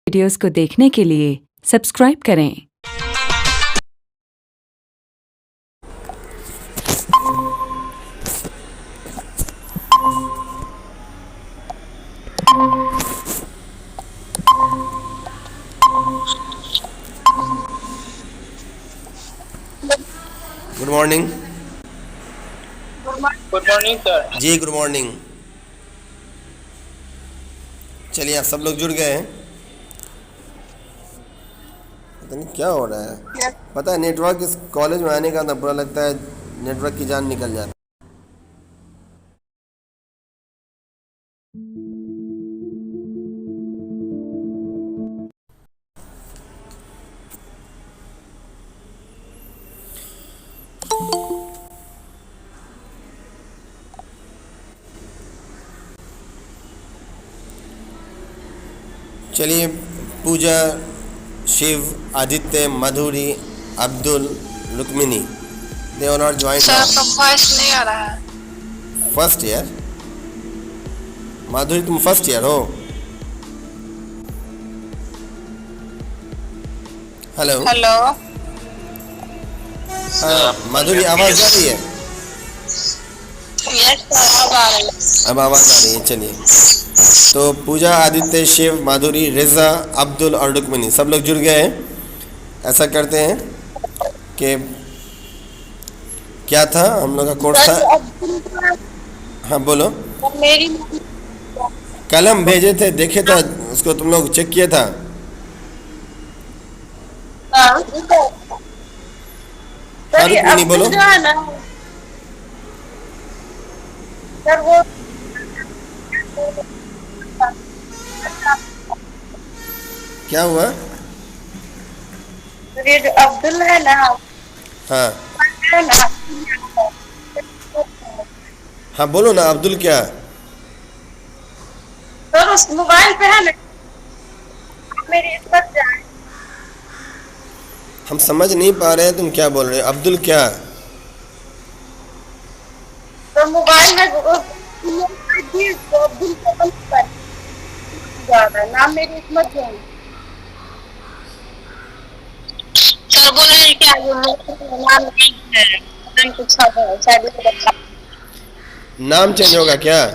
Videos को देखने के लिए सब्सक्राइब करें। Good morning. Good morning sir. जी गुड मॉर्निंग। चलिए आप सब लोग जुड़ गए हैं। पता नहीं क्या हो रहा है। पता है नेटवर्क इस कॉलेज में आने का ना बुरा लगता है, नेटवर्क की जान निकल जाती है। चलिए Puja, Shiv, Aditya, Madhuri, Abdul, Rukmini, they are not join sir आपका वॉइस नहीं आ रहा है। First year. माधुरी तुम फर्स्ट ईयर हो? Hello hello. हाँ माधुरी आवाज़ आ रही है? यस सर अब आ रही है। अब आवाज़ आ रही है। चलिए तो पूजा, आदित्य, शिव, माधुरी, रिजा, अब्दुल और रुक्मिनी सब लोग जुड़ गए हैं। ऐसा करते हैं कि क्या था हम लोग का कोर्स था। हाँ बोलो। मेरी कल हम भेजे थे, देखे था उसको, तुम लोग चेक किया था? हाँ रुक्मिनी बोलो। जो है ना सर वो क्या हुआ? ये जो अब्दुल है ना, हाँ है ना, हाँ बोलो ना। अब्दुल क्या? सर उस मोबाइल पे है ना, मेरी इज्जत जाए। हम समझ नहीं पा रहे हैं तुम क्या बोल रहे हो। अब्दुल क्या? तो मोबाइल में अब्दुल को बंद कर नाम मेरी इस्मत जाए। सर बोल रहे क्या नाम नहीं है, नाम कुछ है शायद। नाम चेंज होगा क्या?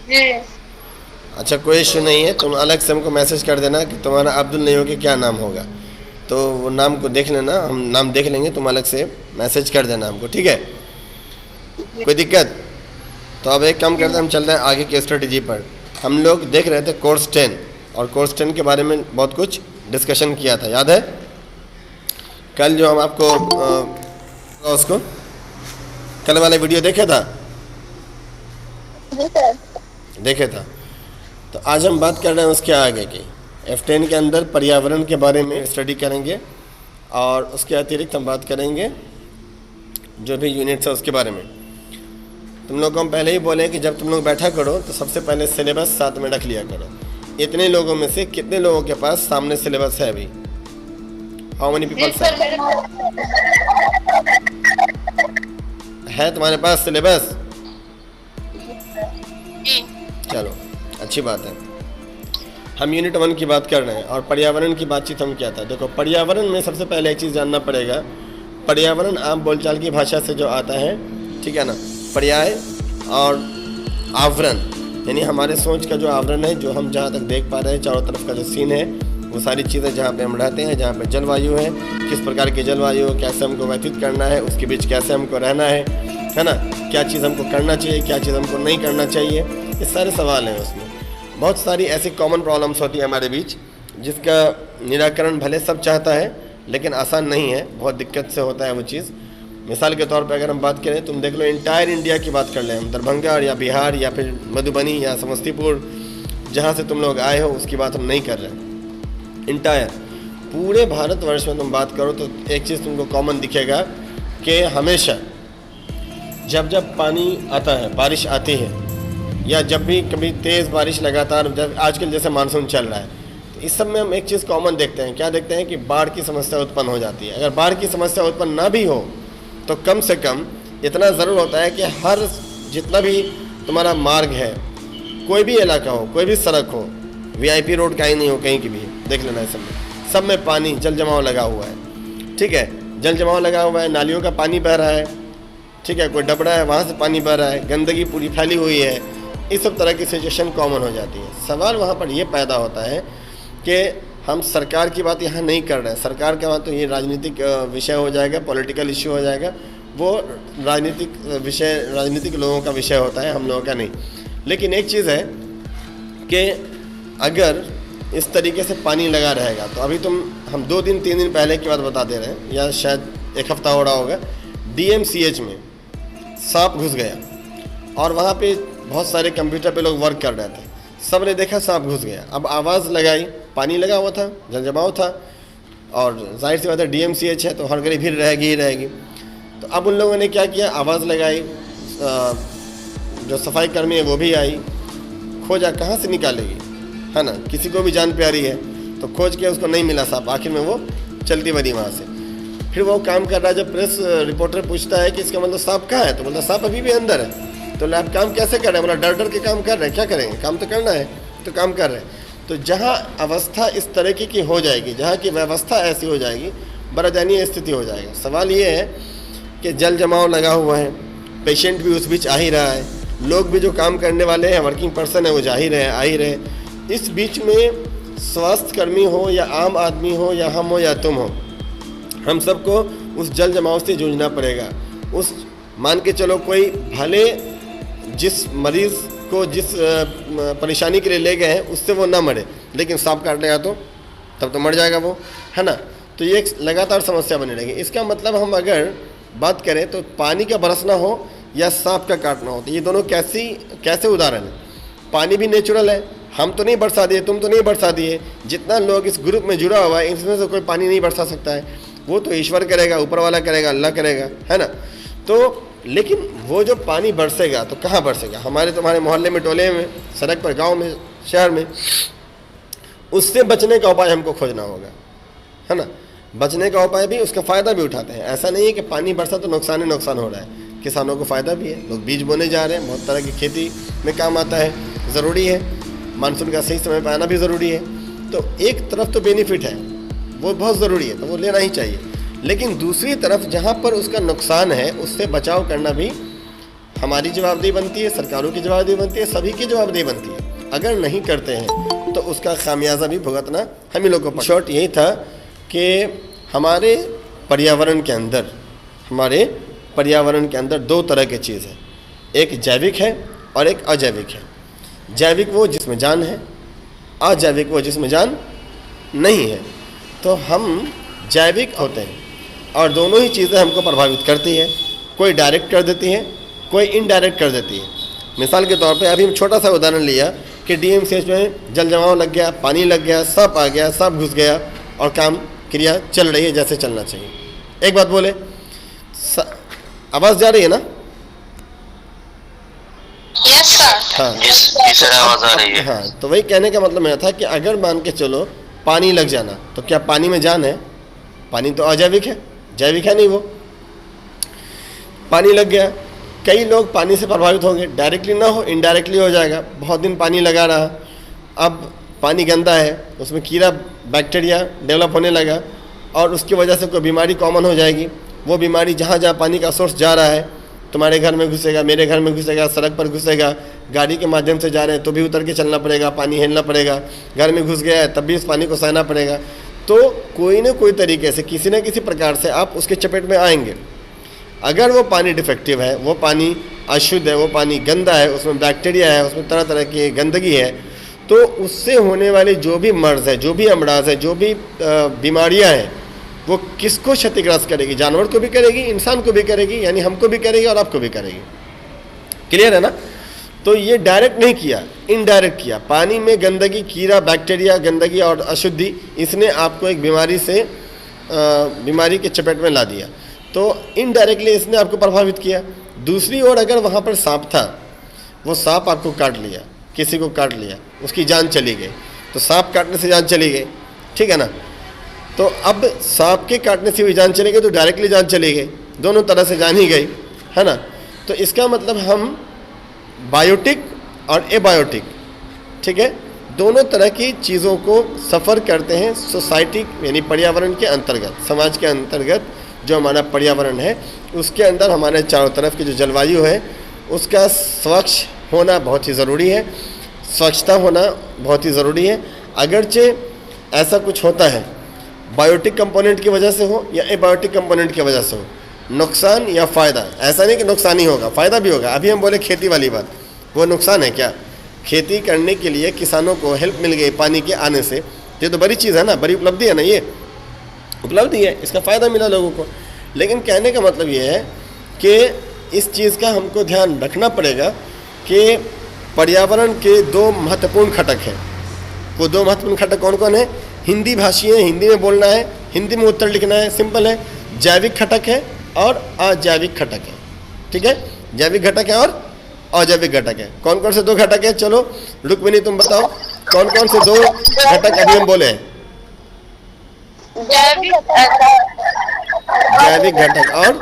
जी अच्छा कोई इशू नहीं है, तुम अलग से हमको मैसेज कर देना कि तुम्हारा अब्दुल नहीं हो के क्या नाम होगा, तो वो नाम को देख लेना, हम नाम देख लेंगे, तुम अलग से मैसेज कर देना हमको, ठीक है? कोई दिक्कत? तो अब एक काम करते हैं, हम चलते हैं आगे की स्ट्रेटजी पर। हम लोग देख रहे थे कोर्स 10 और कोर्स 10 के बारे में बहुत कुछ डिस्कशन किया था, याद है? कल जो हम आपको उसको कल वाला वीडियो देखे था? देखे था। तो आज हम बात कर रहे हैं उसके आगे की। F10 के अंदर पर्यावरण के बारे में स्टडी करेंगे और उसके अतिरिक्त हम बात करेंगे जो भी यूनिट्स है उसके बारे में। तुम लोग को हम पहले ही बोले कि जब तुम लोग बैठा करो तो सबसे पहले सिलेबस साथ में रख लिया करो। इतने लोगों में से कितने लोगों के पास सामने सिलेबस है अभी? हाउ मेनी पीपल्स है तुम्हारे पास सिलेबस? चलो अच्छी बात है। हम यूनिट 1 की बात कर रहे हैं और पर्यावरण की बातचीत हम क्या था। देखो पर्यावरण में सबसे पहले एक चीज़ जानना पड़ेगा। पर्यावरण आम बोलचाल की भाषा से जो आता है, ठीक है ना, पर्याय और आवरण, यानी हमारे सोच का जो आवरण है, जो हम जहाँ तक देख पा रहे हैं चारों तरफ का जो सीन है, वो सारी चीज़ें जहाँ पे हम रहते हैं, जहाँ पे जलवायु है, किस प्रकार की जलवायु, कैसे हमको व्यतीत करना है, उसके बीच कैसे हमको रहना है ना, क्या चीज़ हमको करना चाहिए, क्या चीज़ हमको नहीं करना चाहिए, ये सारे सवाल हैं। उसमें बहुत सारी ऐसी कॉमन प्रॉब्लम्स होती है हमारे बीच, जिसका निराकरण भले सब चाहता है लेकिन आसान नहीं है, बहुत दिक्कत से होता है वो चीज़। मिसाल के तौर पे अगर हम बात करें, तुम देख लो इंटायर इंडिया की बात कर लें हम, दरभंगा या बिहार या फिर मधुबनी या समस्तीपुर, जहाँ से तुम लोग आए हो उसकी बात हम नहीं कर रहे। इंटायर पूरे भारतवर्ष में तुम बात करो तो एक चीज़ तुमको कॉमन दिखेगा कि हमेशा जब जब पानी आता है, बारिश आती है, या जब भी कभी तेज़ बारिश लगातार, जब आजकल जैसे मानसून चल रहा है, तो इस सब में हम एक चीज़ कॉमन देखते हैं। क्या देखते हैं? कि बाढ़ की समस्या उत्पन्न हो जाती है। अगर बाढ़ की समस्या उत्पन्न ना भी हो तो कम से कम इतना ज़रूर होता है कि हर जितना भी तुम्हारा मार्ग है, कोई भी इलाका हो, कोई भी सड़क हो, VIP रोड कहीं नहीं हो, कहीं की भी देख लेना है, सब में पानी जल जमाव लगा हुआ है। ठीक है, जल जमाव लगा हुआ है, नालियों का पानी बह रहा है। ठीक है, कोई डबरा है वहाँ से पानी बह रहा है, गंदगी पूरी फैली हुई है, इस सब तरह की सिचुएशन कॉमन हो जाती है। सवाल वहाँ पर ये पैदा होता है कि हम सरकार की बात यहाँ नहीं कर रहे हैं। सरकार का बात तो ये राजनीतिक विषय हो जाएगा, पॉलिटिकल इश्यू हो जाएगा, वो राजनीतिक विषय, राजनीतिक लोगों का विषय होता है, हम लोगों का नहीं। लेकिन एक चीज़ है कि अगर इस तरीके से पानी लगा रहेगा तो अभी हम 2 दिन 3 दिन पहले की बात बता दे रहे हैं, या शायद 1 हफ्ता हो रहा होगा, DMCH में सांप घुस गया और वहाँ पे बहुत सारे कंप्यूटर पे लोग वर्क कर रहे थे, सब ने देखा सांप घुस गया। अब आवाज़ लगाई, पानी लगा हुआ था, जल जमाव था, और जाहिर सी बात है DMCH है तो हर घड़ी भीड़ रहेगी ही रहेगी। तो अब उन लोगों ने क्या किया, आवाज़ लगाई, जो सफाई कर्मी है वो भी आई, खोजा कहाँ से निकालेगी, है ना, किसी को भी जान प्यारी है, तो खोज के उसको नहीं मिला सांप, आखिर में वो चलती बनी वहाँ से। फिर वो काम कर रहा है, जब प्रेस रिपोर्टर पूछता है कि इसका मतलब सांप कहाँ है, तो बोलता सांप अभी भी अंदर है। तो आप काम कैसे कर रहे हैं, बोला डर डर के काम कर रहे हैं, क्या करेंगे, काम तो करना है, तो काम कर रहे हैं। तो जहाँ अवस्था इस तरह की हो जाएगी, जहाँ की व्यवस्था ऐसी हो जाएगी, बड़ा दयनीय स्थिति हो जाएगा। सवाल ये है कि जल जमाव लगा हुआ है, पेशेंट भी उस बीच आ ही रहा है, लोग भी जो काम करने वाले हैं, वर्किंग पर्सन है, वो जा ही रहे हैं, आ ही रहे। इस बीच में स्वास्थ्य कर्मी हो या आम आदमी हो या हम हो या तुम हो, हम सबको उस जल जमाव से जूझना पड़ेगा। उस मान के चलो कोई भले जिस मरीज़ को जिस परेशानी के लिए ले गए हैं उससे वो ना मरे, लेकिन सांप काट लेगा तो तब तो मर जाएगा वो, है ना। तो ये एक लगातार समस्या बनी रहेगी। इसका मतलब हम अगर बात करें तो पानी का बरसना हो या सांप का काटना हो, तो ये दोनों कैसे उदाहरण है। पानी भी नेचुरल है, हम तो नहीं बरसा दिए, तुम तो नहीं बरसा दिए, जितना लोग इस ग्रुप में जुड़ा हुआ है इसमें से कोई पानी नहीं बरसा सकता है, वो तो ईश्वर करेगा, ऊपर वाला करेगा, अल्लाह करेगा, है ना। तो लेकिन वो जो पानी बरसेगा तो कहाँ बरसेगा, हमारे तुम्हारे मोहल्ले में, टोले में, सड़क पर, गांव में, शहर में। उससे बचने का उपाय हमको खोजना होगा, है ना। बचने का उपाय भी, उसका फ़ायदा भी उठाते हैं। ऐसा नहीं है कि पानी बरसा तो नुकसान ही नुकसान हो रहा है, किसानों को फ़ायदा भी है, लोग बीज बोने जा रहे हैं, बहुत तरह की खेती में काम आता है, ज़रूरी है, मानसून का सही समय पर आना भी ज़रूरी है। तो एक तरफ तो बेनिफिट है, वो बहुत ज़रूरी है, तो वो लेना ही चाहिए। लेकिन दूसरी तरफ जहाँ पर उसका नुकसान है उससे बचाव करना भी हमारी जवाबदेही बनती है, सरकारों की जवाबदेही बनती है, सभी की जवाबदेही बनती है। अगर नहीं करते हैं तो उसका खामियाजा भी भुगतना हम ही लोगों को। शॉर्ट यही था कि हमारे पर्यावरण के अंदर 2 तरह की चीज़ है, एक जैविक है और एक अजैविक है। जैविक वो जिसमें जान है, अजैविक वो जिसमें जान नहीं है। तो हम जैविक होते हैं और दोनों ही चीज़ें हमको प्रभावित करती है, कोई डायरेक्ट कर देती है, कोई इनडायरेक्ट कर देती है। मिसाल के तौर पे अभी हम छोटा सा उदाहरण लिया कि DMCH में जल जमाव लग गया, पानी लग गया, सांप आ गया, सांप घुस गया और काम क्रिया चल रही है जैसे चलना चाहिए। एक बात बोले, आवाज़ जा रही है ना? Yes sir. हाँ जी सर, आवाज आ रही है। हाँ, तो वही कहने का मतलब मेरा था कि अगर मान के चलो पानी लग जाना, तो क्या पानी में जान है? पानी तो अजैविक है, जैविक है नहीं। वो पानी लग गया, कई लोग पानी से प्रभावित होंगे, डायरेक्टली ना हो, इनडायरेक्टली हो जाएगा। बहुत दिन पानी लगा रहा, अब पानी गंदा है, उसमें कीड़ा बैक्टीरिया डेवलप होने लगा और उसकी वजह से कोई बीमारी कॉमन हो जाएगी। वो बीमारी जहाँ जहाँ पानी का सोर्स जा रहा है, तुम्हारे घर में घुसेगा, मेरे घर में घुसेगा, सड़क पर घुसेगा, गाड़ी के माध्यम से जा रहे हैं तो भी उतर के चलना पड़ेगा, पानी हिलना पड़ेगा, घर में घुस गया है तब भी इस पानी को सहना पड़ेगा। तो कोई ना कोई तरीके से, किसी न किसी प्रकार से आप उसके चपेट में आएंगे। अगर वो पानी डिफेक्टिव है, वो पानी अशुद्ध है, वो पानी गंदा है, उसमें बैक्टीरिया है, उसमें तरह तरह की गंदगी है, तो उससे होने वाली जो भी मर्ज़ है, जो भी अमराज है, जो भी बीमारियां हैं, वो किसको क्षतिग्रस्त करेगी? जानवर को भी करेगी, इंसान को भी करेगी, यानी हमको भी करेगी और आपको भी करेगी। क्लियर है ना? तो ये डायरेक्ट नहीं किया, इनडायरेक्ट किया। पानी में गंदगी, कीड़ा, बैक्टीरिया, गंदगी और अशुद्धि, इसने आपको एक बीमारी के चपेट में ला दिया। तो इनडायरेक्टली इसने आपको प्रभावित किया। दूसरी ओर अगर वहाँ पर सांप था, वो सांप आपको काट लिया, किसी को काट लिया, उसकी जान चली गई, तो सांप काटने से जान चली गई, ठीक है ना। तो अब सांप के काटने से भी जान चली गई तो डायरेक्टली जान चली गई, दोनों तरह से जान ही गई, है ना। तो इसका मतलब हम बायोटिक और एबायोटिक, ठीक है, दोनों तरह की चीज़ों को सफ़र करते हैं सोसाइटी यानी पर्यावरण के अंतर्गत, समाज के अंतर्गत जो हमारा पर्यावरण है उसके अंदर हमारे चारों तरफ की जो जलवायु है उसका स्वच्छ होना बहुत ही ज़रूरी है, स्वच्छता होना बहुत ही ज़रूरी है। अगरचे ऐसा कुछ होता है बायोटिक कंपोनेंट की वजह से हो या एबायोटिक कंपोनेंट की वजह से हो, नुकसान या फ़ायदा, ऐसा नहीं कि नुकसान ही होगा, फ़ायदा भी होगा। अभी हम बोले खेती वाली बात, वो नुकसान है क्या? खेती करने के लिए किसानों को हेल्प मिल गई पानी के आने से, ये तो बड़ी चीज़ है ना, बड़ी उपलब्धि है ना, ये उपलब्धि है, इसका फ़ायदा मिला लोगों को। लेकिन कहने का मतलब ये है कि इस चीज़ का हमको ध्यान रखना पड़ेगा कि पर्यावरण के दो महत्वपूर्ण घटक हैं। वो दो महत्वपूर्ण घटक कौन कौन है? हिंदी भाषी है, हिंदी में बोलना है, हिंदी में उत्तर लिखना है, सिंपल है। जैविक घटक है और अजैविक घटक है, ठीक है? जैविक घटक है और अजैविक घटक है। कौन कौन से दो घटक है? चलो रुक्मिनी तुम बताओ कौन कौन से दो घटक अभी हम बोले हैं? जैविक घटक और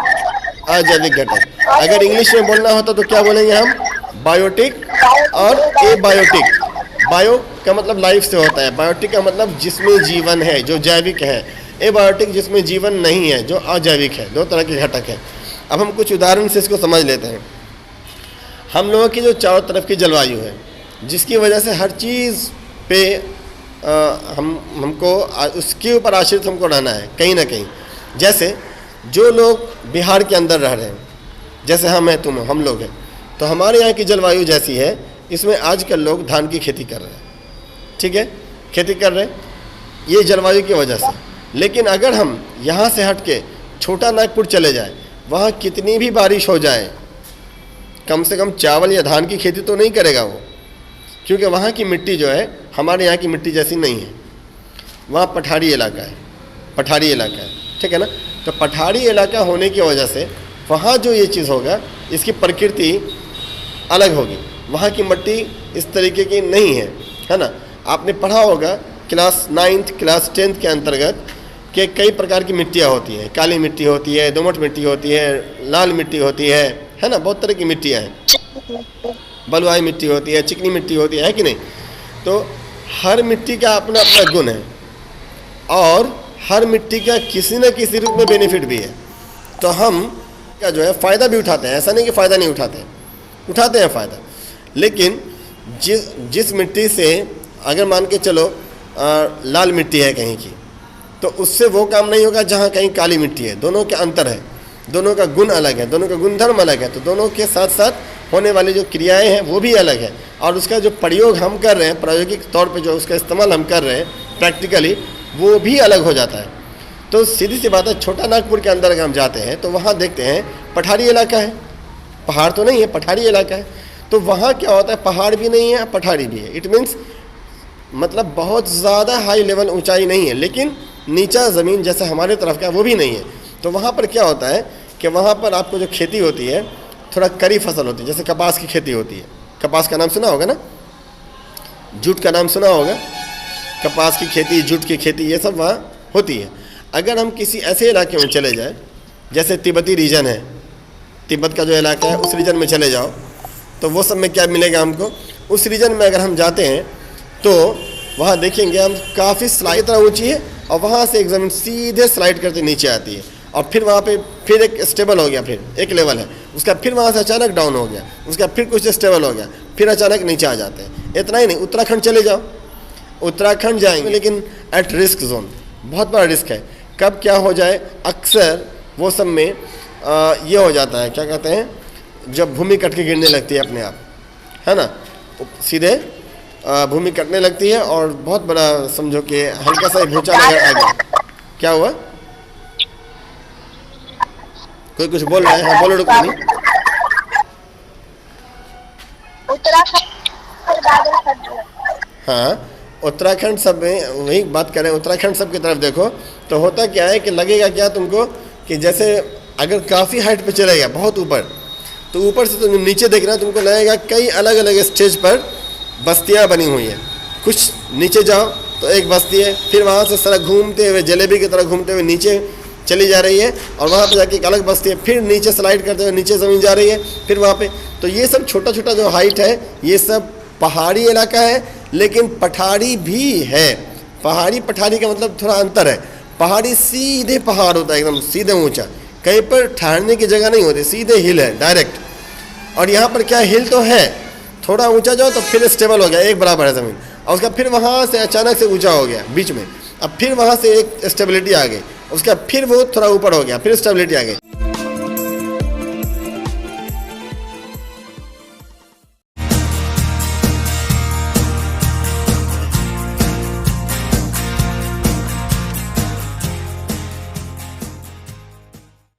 अजैविक घटक। अगर इंग्लिश में बोलना होता तो क्या बोलेंगे हम? बायोटिक और एबायोटिक। बायो का मतलब लाइफ से होता है, बायोटिक का मतलब जिसमें जीवन है, जो जैविक है। एबायोटिक जिसमें जीवन नहीं है, जो अजैविक है। दो तरह के घटक हैं। अब हम कुछ उदाहरण से इसको समझ लेते हैं। हम लोगों की जो चारों तरफ की जलवायु है, जिसकी वजह से हर चीज़ पे हमको उसके ऊपर आश्रित हमको रहना है कहीं ना कहीं। जैसे जो लोग बिहार के अंदर रह रहे हैं, जैसे हम हैं, तुम हम लोग हैं, तो हमारे यहाँ की जलवायु जैसी है, इसमें आजकल लोग धान की खेती कर रहे हैं, ठीक है? खेती कर रहे हैं ये जलवायु की वजह से। लेकिन अगर हम यहाँ से हट के छोटा नागपुर चले जाए, वहाँ कितनी भी बारिश हो जाए, कम से कम चावल या धान की खेती तो नहीं करेगा वो, क्योंकि वहाँ की मिट्टी जो है हमारे यहाँ की मिट्टी जैसी नहीं है। वहाँ पठारी इलाका है, पठारी इलाका है, ठीक है ना? तो पठारी इलाका होने की वजह से वहाँ जो ये चीज़ होगा, इसकी प्रकृति अलग होगी। वहाँ की मिट्टी इस तरीके की नहीं है ना? आपने पढ़ा होगा क्लास 9th क्लास 10th के अंतर्गत कि कई प्रकार की मिट्टियाँ होती हैं। काली मिट्टी होती है, दोमट मिट्टी होती है, लाल मिट्टी होती है ना? बहुत तरह की मिट्टियाँ हैं। बलुआई मिट्टी होती है, चिकनी मिट्टी होती है कि नहीं? तो हर मिट्टी का अपना अपना गुण है और हर मिट्टी का किसी न किसी रूप में बेनिफिट भी है। तो हम क्या जो है फ़ायदा भी उठाते हैं, ऐसा नहीं कि फ़ायदा नहीं उठाते हैं फ़ायदा। लेकिन जिस मिट्टी से अगर मान के चलो लाल मिट्टी है कहीं की, तो उससे वो काम नहीं होगा जहाँ कहीं काली मिट्टी है। दोनों के अंतर है, दोनों का गुण अलग है, दोनों का गुणधर्म अलग है। तो दोनों के साथ साथ होने वाली जो क्रियाएं हैं वो भी अलग है, और उसका जो प्रयोग हम कर रहे हैं, प्रायोगिक तौर पे जो उसका इस्तेमाल हम कर रहे हैं प्रैक्टिकली, वो भी अलग हो जाता है। तो सीधी सी बात है, छोटा नागपुर के अंदर अगर हम जाते हैं तो वहाँ देखते हैं पठारी इलाका है, पहाड़ तो नहीं है, पठारी इलाका है। तो वहाँ क्या होता है, पहाड़ भी नहीं है, पठारी भी है। इट मीन्स मतलब बहुत ज़्यादा हाई लेवल ऊंचाई नहीं है, लेकिन नीचा ज़मीन जैसे हमारे तरफ का वो भी नहीं है। तो वहाँ पर क्या होता है कि वहाँ पर आपको जो खेती होती है थोड़ा कड़ी फसल होती है, जैसे कपास की खेती होती है। कपास का नाम सुना होगा ना? जूट का नाम सुना होगा? कपास की खेती, जूट की खेती, ये सब वहाँ होती है। अगर हम किसी ऐसे इलाके में चले जाए, जैसे तिब्बती रीजन है, तिब्बत का जो इलाका है उस रीजन में चले जाओ, तो वो सब में क्या मिलेगा हमको? उस रीजन में अगर हम जाते हैं तो वहाँ देखेंगे हम काफ़ी स्लाइड तरह ऊँची है, और वहाँ से एक ज़मीन सीधे स्लाइड करते नीचे आती है, और फिर वहाँ पे फिर एक स्टेबल हो गया, फिर एक लेवल है उसका, फिर वहाँ से अचानक डाउन हो गया, उसका फिर कुछ स्टेबल हो गया, फिर अचानक नीचे आ जाते हैं। इतना ही नहीं, उत्तराखंड चले जाओ, उत्तराखंड जाएंगे लेकिन एट रिस्क जोन, बहुत बड़ा रिस्क है। कब क्या हो जाए, अक्सर वो सब में ये हो जाता है, क्या कहते हैं, जब भूमि कट के गिरने लगती है अपने आप, है ना? सीधे भूमि कटने लगती है और बहुत बड़ा समझो कि हल्का सा भूचाल अगर आ गया, क्या हुआ? कोई कुछ बोल रहा है? हाँ बोलो रुको नहीं। हाँ, उत्तराखंड सब में वही बात करें, उत्तराखंड सब की तरफ देखो तो होता क्या है कि लगेगा क्या तुमको कि जैसे अगर काफ़ी हाइट पे चलेगा बहुत ऊपर, तो ऊपर से तुम नीचे देख रहे हो, तुमको लगेगा कई अलग अलग स्टेज पर बस्तियां बनी हुई हैं। कुछ नीचे जाओ तो एक बस्ती है, फिर वहाँ से सड़क घूमते हुए जलेबी की तरह घूमते हुए नीचे चली जा रही है, और वहाँ पे जाके एक अलग बस्ती है, फिर नीचे स्लाइड करते हुए नीचे ज़मीन जा रही है, फिर वहाँ पे। तो ये सब छोटा छोटा जो हाइट है ये सब पहाड़ी इलाका है, लेकिन पठारी भी है। पहाड़ी पठारी का मतलब थोड़ा अंतर है। पहाड़ी सीधे पहाड़ होता है, एकदम सीधे ऊंचा, कहीं पर ठहरने की जगह नहीं होती, सीधे हिल है डायरेक्ट। और यहाँ पर क्या हिल तो है, थोड़ा ऊंचा जाओ तो फिर स्टेबल हो गया, एक बराबर है ज़मीन, और उसका फिर वहाँ से अचानक से ऊंचा हो गया बीच में, अब फिर वहाँ से एक स्टेबिलिटी आ गई, उसका फिर वो थोड़ा ऊपर हो गया, फिर स्टेबिलिटी आ गई।